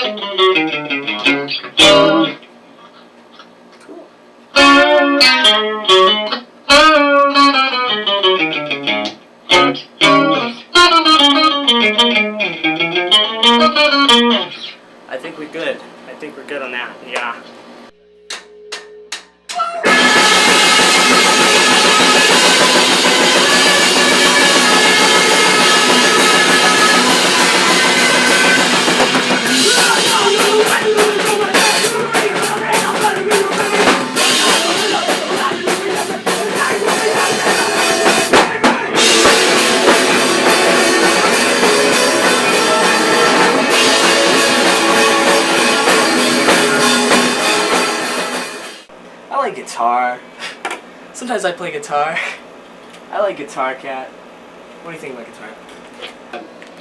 I think we're good. I think we're good on that. Yeah. I like guitar. Sometimes I play guitar. I like Guitar Cat. What do you think about guitar?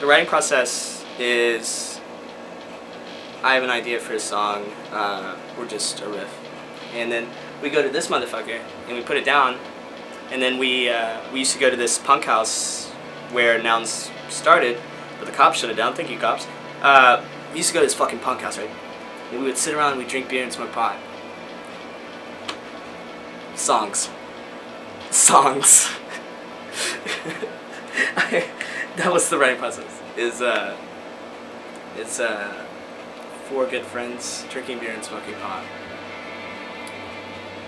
The writing process is, I have an idea for a song, or just a riff, and then we go to this motherfucker and we put it down, and then we used to go to this punk house where Nouns started, but the cops shut it down. Thank you, cops. We used to go to this fucking punk house, right? And we would sit around and we'd drink beer and smoke pot. Songs. That was the writing process. It's four good friends drinking beer and smoking pot.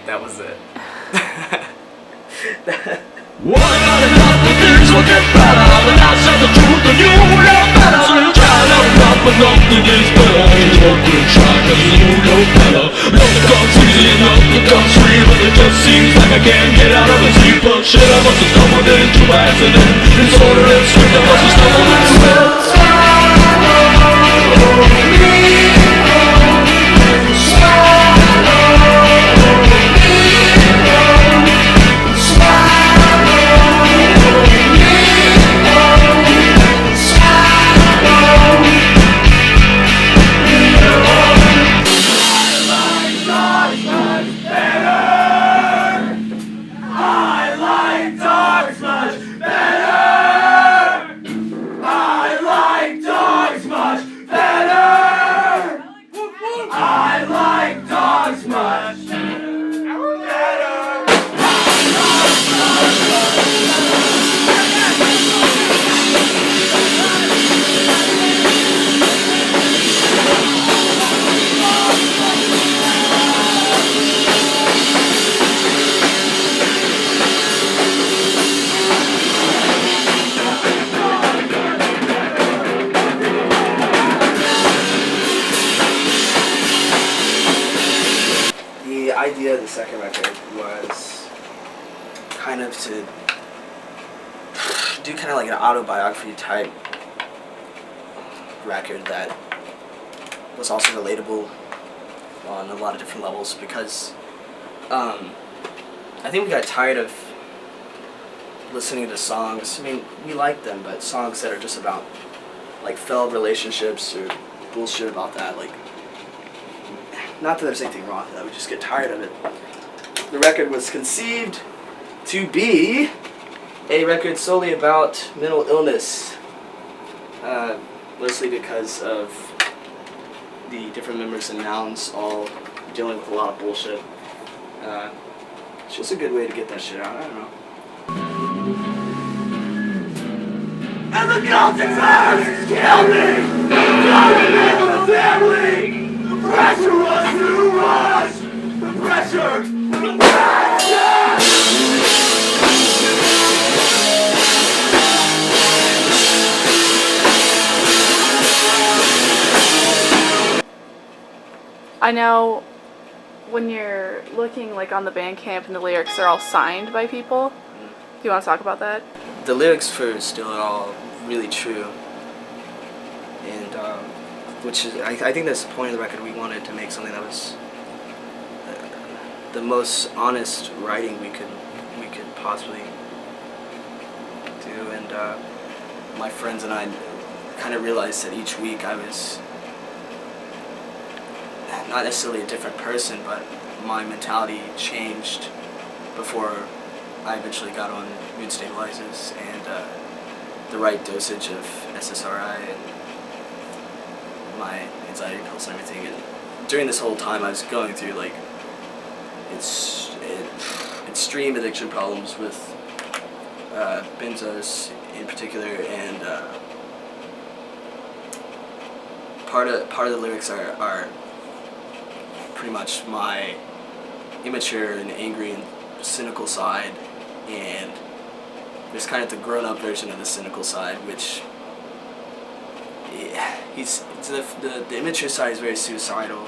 That was it. What about the things will get better? When I said the truth and you will know better. So you try to not but nothing is better. You work with try cause you know better. Nothing comes easy and nothing comes free. But it just seems like I can't get out of the sleep. But shit, I must have stumbled into by accident. Disorder and strength, I must have stumbled into it. The idea of the second record was kind of to do kind of like an autobiography type record that was also relatable on a lot of different levels, because I think we got tired of listening to songs. I mean, we like them, but songs that are just about like failed relationships or bullshit about that, like, not that there's anything wrong with that, we just get tired of it. The record was conceived to be a record solely about mental illness, mostly because of the different members in Nouns all dealing with a lot of bullshit. It's just a good way to get that shit out, I don't know. And the consequences kill me! Got to live with a family! The pressure was too much! The pressure! The pressure! I know when you're looking like on the Bandcamp and the lyrics are all signed by people. Do you want to talk about that? The lyrics for Still are all really true, and which is, I think that's the point of the record. We wanted to make something that was the most honest writing we could possibly do, and my friends and I kind of realized that each week I was not necessarily a different person, but my mentality changed before I eventually got on mood stabilizers and the right dosage of SSRI, and my anxiety pills and everything. And during this whole time, I was going through like extreme addiction problems with benzos in particular, and part of the lyrics are pretty much my immature and angry and cynical side, and there's kind of the grown-up version of the cynical side, which the immature side is very suicidal.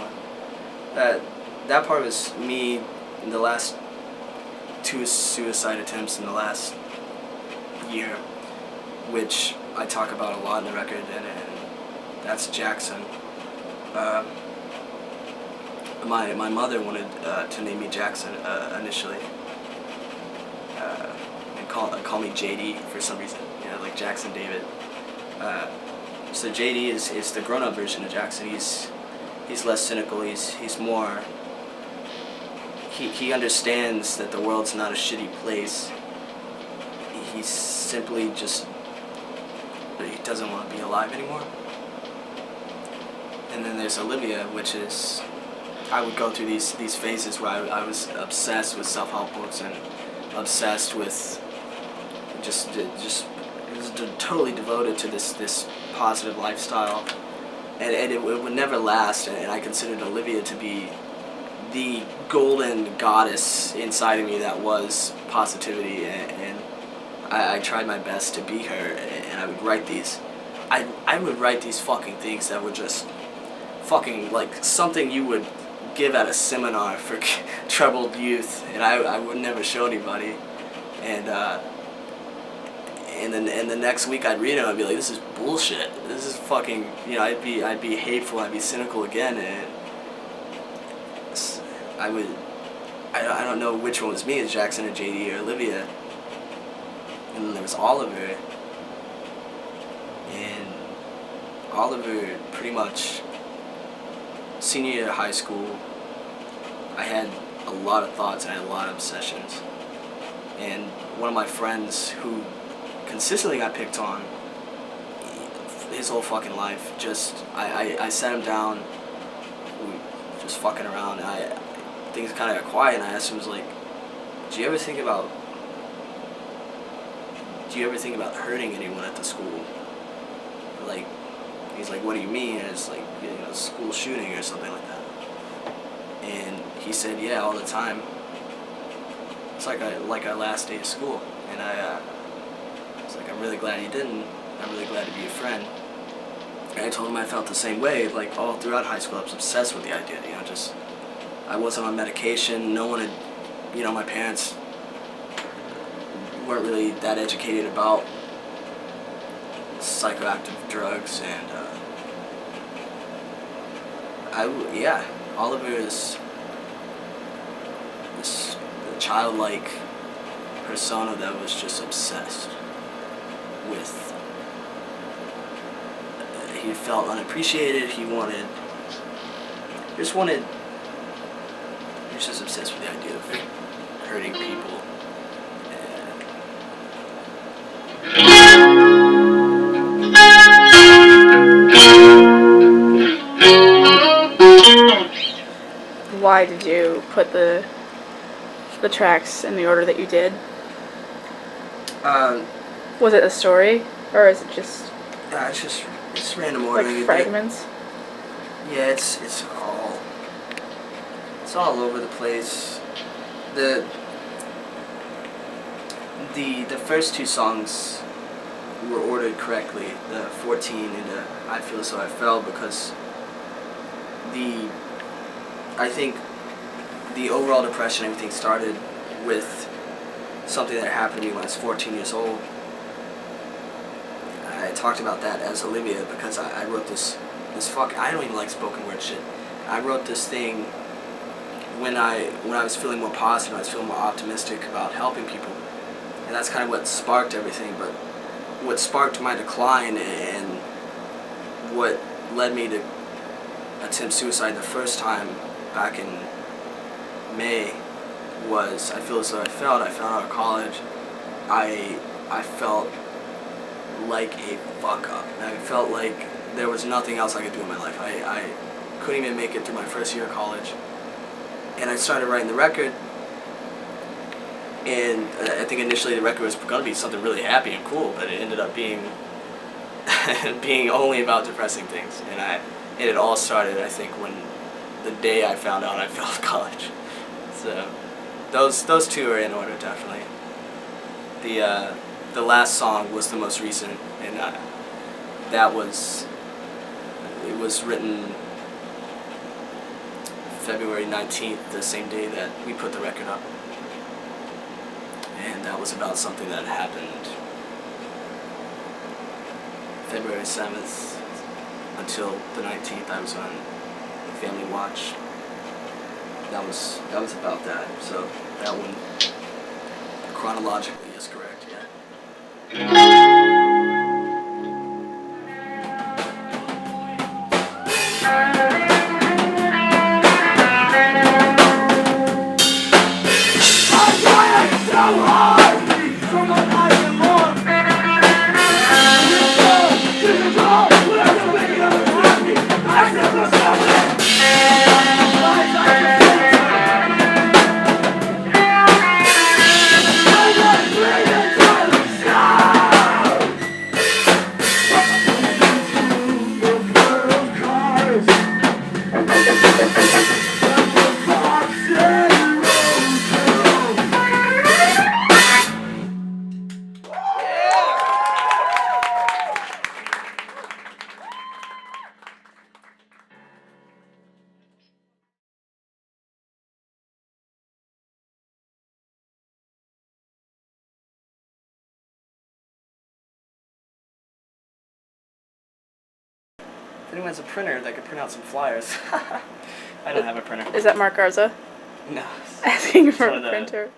That part was me in the last 2 suicide attempts in the last year, which I talk about a lot in the record, and that's Jackson. My mother wanted to name me Jackson initially, and call me JD for some reason, like Jackson David. So JD is the grown-up version of Jackson. He's less cynical. He's more. He understands that the world's not a shitty place. He's simply just. He doesn't want to be alive anymore. And then there's Olivia, which is. I would go through these phases where I was obsessed with self-help books and obsessed with just totally devoted to this positive lifestyle, and it would never last. And I considered Olivia to be the golden goddess inside of me that was positivity, and I tried my best to be her, and I would write these. I would write these fucking things that were just fucking like something you would give at a seminar for troubled youth, and I would never show anybody. And then the next week I'd read it and I'd be like, this is bullshit. This is fucking, I'd be hateful, I'd be cynical again, and I don't know which one was me, is Jackson or JD or Olivia. And then there was Oliver, and Oliver pretty much senior year of high school, I had a lot of thoughts and I had a lot of obsessions. And one of my friends who consistently got picked on his whole fucking life, I sat him down, we just fucking around, and things kind of got quiet, and I asked him, was like, do you ever think about hurting anyone at the school? Like, he's like, what do you mean? And it's like, school shooting or something like that. And he said, yeah, all the time. It's like our last day of school. And I was like, I'm really glad you didn't. I'm really glad to be your friend. And I told him I felt the same way. Like, all throughout high school, I was obsessed with the idea. I wasn't on medication. No one had, my parents weren't really that educated about psychoactive drugs, and Oliver is this childlike persona that was just obsessed with. He felt unappreciated. He was just obsessed with the idea of hurting people. Why did you put the tracks in the order that you did? Was it a story, or is it just? It's random ordering. Like fragments. Yeah, it's all over the place. The first 2 songs were ordered correctly. The 14 and I Feel As Though I Fell, because I think the overall depression, everything started with something that happened to me when I was 14 years old. I talked about that as Olivia because I wrote this I don't even like spoken word shit. I wrote this thing when I was feeling more positive, I was feeling more optimistic about helping people. And that's kind of what sparked everything. But what sparked my decline and what led me to attempt suicide the first time back in May was I Feel As Though I Failed. I fell out of college. I felt like a fuck up. I felt like there was nothing else I could do in my life. I couldn't even make it through my first year of college. And I started writing the record, and I think initially the record was going to be something really happy and cool, but it ended up being being only about depressing things. And it all started, I think, when the day I found out I failed college. So those two are in order, definitely. The last song was the most recent, and it was written February 19th, the same day that we put the record up. And that was about something that happened February 7th until the 19th. I was on Family Watch. That was about that. So that one chronologically is correct, yeah. If anyone has a printer that could print out some flyers. I don't have a printer. Is that Mark Garza? No. Asking for One a of the printer.